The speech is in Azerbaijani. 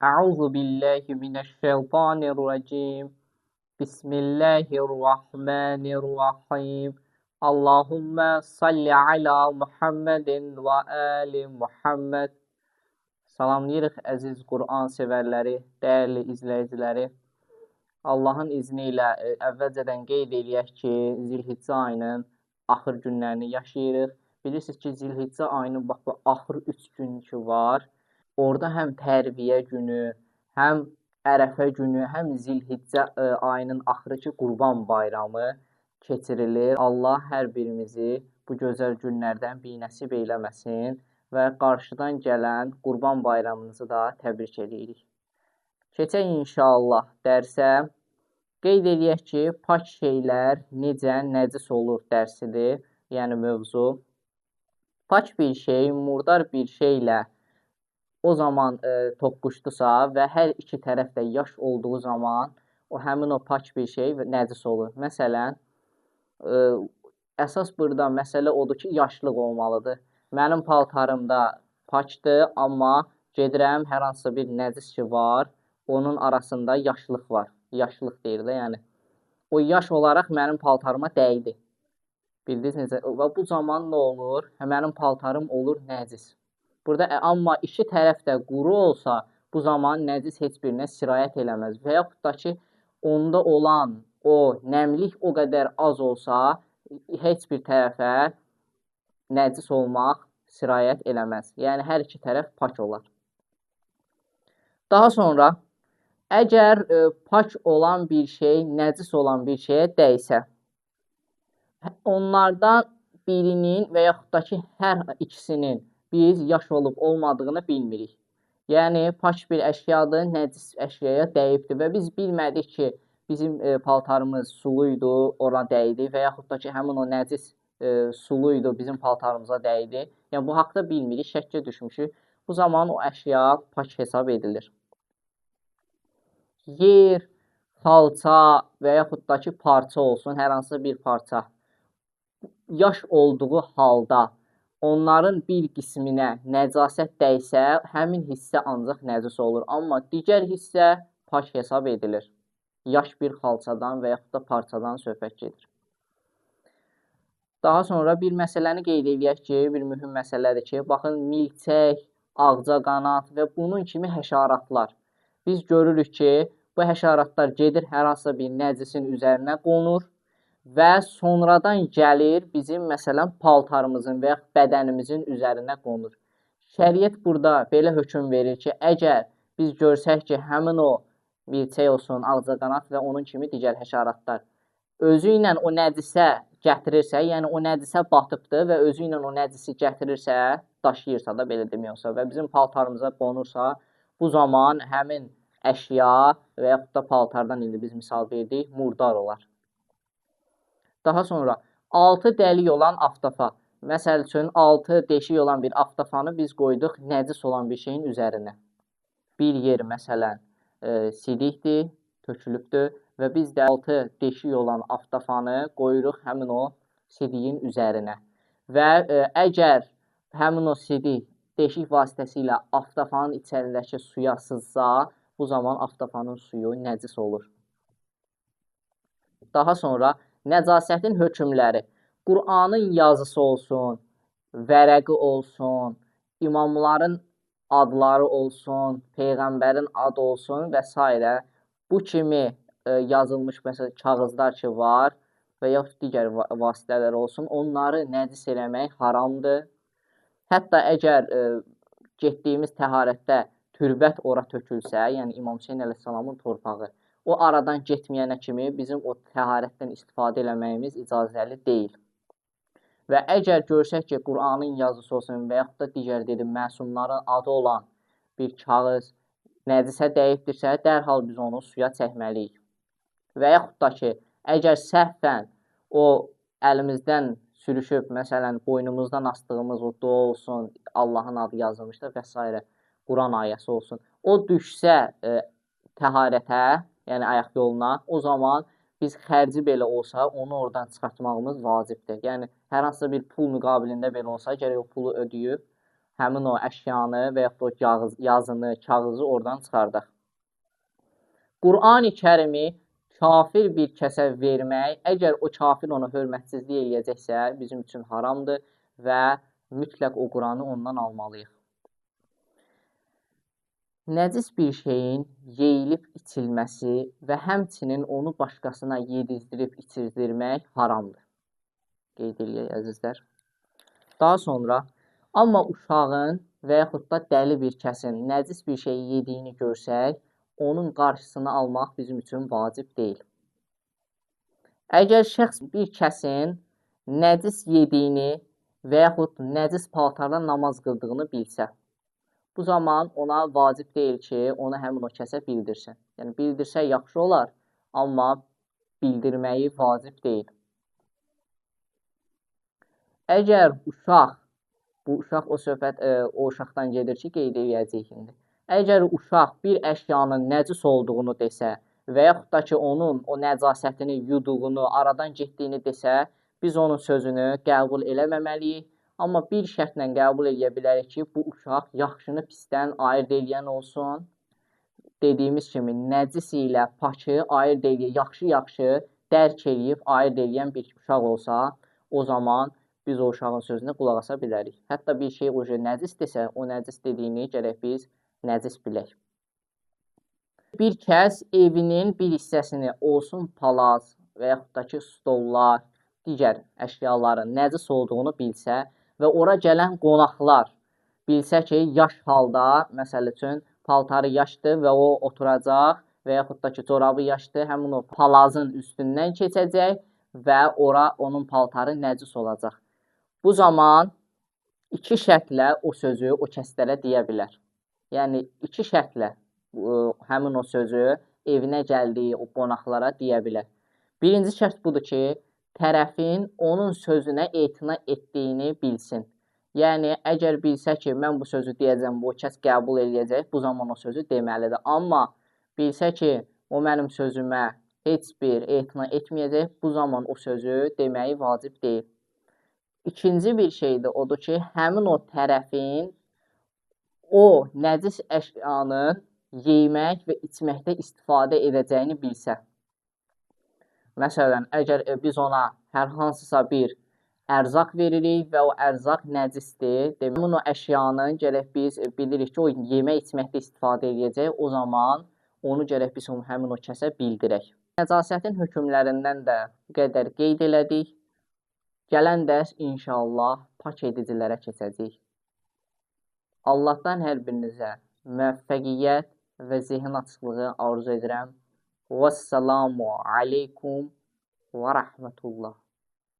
Euzu billahi mineşşeytanirracim. Bismillahirrahmanirrahim. Allahumme salli ala Muhammedin və ali Muhammed. Salamlayırıq əziz Qur'an sevərləri, dəyərli izləyiciləri. Allahın izni ilə əvvəlcədən qeyd eləyək ki, Zilhiccə ayının axır günlərini yaşayırıq. Bilirsiniz ki, Zilhiccə ayının bax bu axır 3 gün ki var. Orada həm Tərviyə günü, həm Ərəfə günü, həm Zilhiccə ayının axırıcı Qurban bayramı keçirilir. Allah hər birimizi bu gözəl günlərdən binəsib eyləməsin və qarşıdan gələn Qurban bayramınızı da təbrik edirik. Keçək inşallah dərsə. Qeyd eləyək ki, pak şeylər necə nəcis olur dərsidir, yəni mövzu. Pak bir şey, murdar bir şeylə o zaman toqquşdusa və hər iki tərəf də yaş olduğu zaman həmin o pak bir şey nəcis olur. Məsələn, əsas burada məsələ odur ki, yaşlıq olmalıdır. Mənim paltarımda pakdır, amma gedirəm, hər hansısa bir nəcis ki var, onun arasında yaşlıq var. Yaşlıq deyir də, yəni. O yaş olaraq mənim paltarıma dəydi. Bildiniz necə? Və bu zaman nə olur? Mənim paltarım olur nəcis. Burada amma iki tərəf də quru olsa, bu zaman nəcis heç birinə sirayət eləməz. Və yaxud da ki, onda olan o nəmlik o qədər az olsa, heç bir tərəfə nəcis olmaq sirayət eləməz. Yəni, hər iki tərəf pak olar. Daha sonra, əgər pak olan bir şey, nəcis olan bir şeyə dəysə, onlardan birinin və yaxud da ki, hər ikisinin biz yaş olub olmadığını bilmirik. Yəni, pak bir əşyadır, nəcis əşyaya dəyibdir və biz bilmədik ki, bizim paltarımız suluydu, ora dəydi və yaxud da ki, həmin o nəcis suluydu, bizim paltarımıza dəydi. Yəni, bu haqda bilmirik, şəkkə düşmüşük. Bu zaman o əşya pak hesab edilir. Yer, xalça və yaxud da ki, parça olsun, hər hansı bir parça. Yaş olduğu halda onların bir qisminə nəcasət dəysə, həmin hissə ancaq nəcis olur. Amma digər hissə pak hesab edilir. Yaş bir xalçadan və yaxud da parçadan söhbət gedir. Daha sonra bir məsələni qeyd edək ki, bir mühüm məsələdir ki, baxın, milçək, ağcaqanad və bunun kimi həşaratlar. Biz görürük ki, bu həşaratlar gedir, hər hansısa bir nəcisin üzərinə qonur və sonradan gəlir bizim, məsələn, paltarımızın və yaxud bədənimizin üzərinə qonur. Şəriət burada belə hökm verir ki, əgər biz görsək ki, həmin o milçək olsun, ağcaqanad və onun kimi digər həşaratlar özü ilə o nəcisə gətirirsə, yəni o nəcisə batıbdır və özü ilə o nəcisi gətirirsə, daşıyırsa da, belə demək olsa və bizim paltarımıza qonursa, bu zaman həmin əşya və yaxud da paltardan indi biz misal verdik, murdar olar. Daha sonra 6 dəlik olan aftafa. Məsəl üçün 6 deşik olan bir aftafanı biz qoyduq nəcis olan bir şeyin üzərinə. Bir yer məsələn sidikdir, tökülübdür və biz də 6 deşik olan aftafanı qoyuruq həmin o sidiyin üzərinə. Və əgər həmin o sidik deşik vasitəsilə aftafanın içərindəki suya sızsa, bu zaman aftafanın suyu nəcis olur. Daha sonra nəcasətin hökmləri. Qur'anın yazısı olsun, vərəqi olsun, imamların adları olsun, Peyğəmbərin adı olsun və s. Bu kimi yazılmış məsələn kağızlar ki var və yaxud digər vasitələr olsun, onları nəcis eləmək haramdır. Hətta əgər getdiyimiz təharətdə türbət ora tökülsə, yəni İmam Hüseyn əleyhissalamın torpağı, o aradan getməyənə kimi bizim o təharətdən istifadə eləməyimiz icazəli deyil. Və əgər görsək ki, Qur'anın yazısı olsun və yaxud da digər dedim, məsumların adı olan bir kağız nəcisə dəyibdirsə, dərhal biz onu suya çəkməliyik. Və yaxud da ki, əgər səhvən o əlimizdən sürüşüb, məsələn, boynumuzdan asdığımız o dua olsun, Allahın adı yazılmışdır və s. Quran ayəsi olsun, o düşsə təharətə, yəni ayaq yoluna, o zaman biz xərci belə olsa, onu oradan çıxartmağımız vacibdir. Yəni, hər hansısa bir pul müqabilində belə olsa, gərək o pulu ödəyib, həmin o əşyanı və yaxud da o yazını, kağızı oradan çıxardaq. Qur'an-ı Kərimi kafir bir kəsə vermək, əgər o kafir ona hörmətsizlik eləyəcəksə, bizim üçün haramdır və mütləq o Qur'anı ondan almalıyıq. Nəcis bir şeyin yeyilib içilməsi və həmçinin onu başqasına yedizdirib içirdirmək haramdır. Qeyd eləyək, əzizlər. Daha sonra, amma uşağın və yaxud da dəli bir kəsin nəcis bir şey yediyini görsək, onun qarşısını almaq bizim üçün vacib deyil. Əgər şəxs bir kəsin nəcis yediyini və yaxud nəcis paltarla namaz qıldığını bilsə, bu zaman ona vacib deyil ki, onu həmin o kəsə bildirsin. Yəni, bildirsə yaxşı olar, amma bildirməyi vacib deyil. Əgər uşaq, bu uşaq o söhbət o uşaqdan gedir ki, qeyd eləyəcəyik indi. Əgər uşaq bir əşyanın nəcis olduğunu desə və yaxud da ki, onun o nəcasətini yuduğunu, aradan getdiyini desə, biz onun sözünü qəbul eləməməliyik. Amma bir şərtlə qəbul edə bilərik ki, bu uşaq yaxşını pisdən ayırd eləyən olsun. Dediyimiz kimi, nəcis ilə pakı ayırd eləyən, yaxşı dərk eləyib ayırd eləyən bir uşaq olsa, o zaman biz o uşağın sözünə qulaq asa bilərik. Hətta bir şey o nəcis desə, o nəcis dediyini gərək biz nəcis bilək. Bir kəs evinin bir hissəsini olsun palaz və yaxud da ki, stollar, digər əşyaların nəcis olduğunu bilsə və ora gələn qonaqlar bilsə ki, yaş halda, məsəl üçün, paltarı yaşdır və o oturacaq və yaxud da ki, corabı yaşdır, həmin o palazın üstündən keçəcək və ora onun paltarı nəcis olacaq. Bu zaman iki şərtlə o sözü o kəslərə deyə bilər. Yəni, iki şərtlə həmin o sözü evinə gəldiyi o qonaqlara deyə bilər. Birinci şərt budur ki, tərəfin onun sözünə etina etdiyini bilsin. Yəni, əgər bilsə ki, mən bu sözü deyəcəm, bu kəs qəbul eləyəcək, bu zaman o sözü deməlidir. Amma bilsə ki, o mənim sözümə heç bir etina etməyəcək, bu zaman o sözü deməyi vacib deyil. İkinci bir şey də odur ki, həmin o tərəfin o nəcis əşyanın yeymək və içməkdə istifadə edəcəyini bilsə. Məsələn, əgər biz ona hər hansısa bir ərzaq veririk və o ərzaq nəcisdir, həmin o əşyanın gərək biz bilirik ki, o yemək içməkdə istifadə edəcək, o zaman onu gərək biz həmin o kəsə bildirək. Nəcasətin hökmlərindən də bu qədər qeyd elədik. Gələn dərs inşallah pak edicilərə keçəcək. Allahdan hər birinizə müvəffəqiyyət və zehin açıqlığı arzu edirəm. Vəssalamu aleykum və rəhmətullah.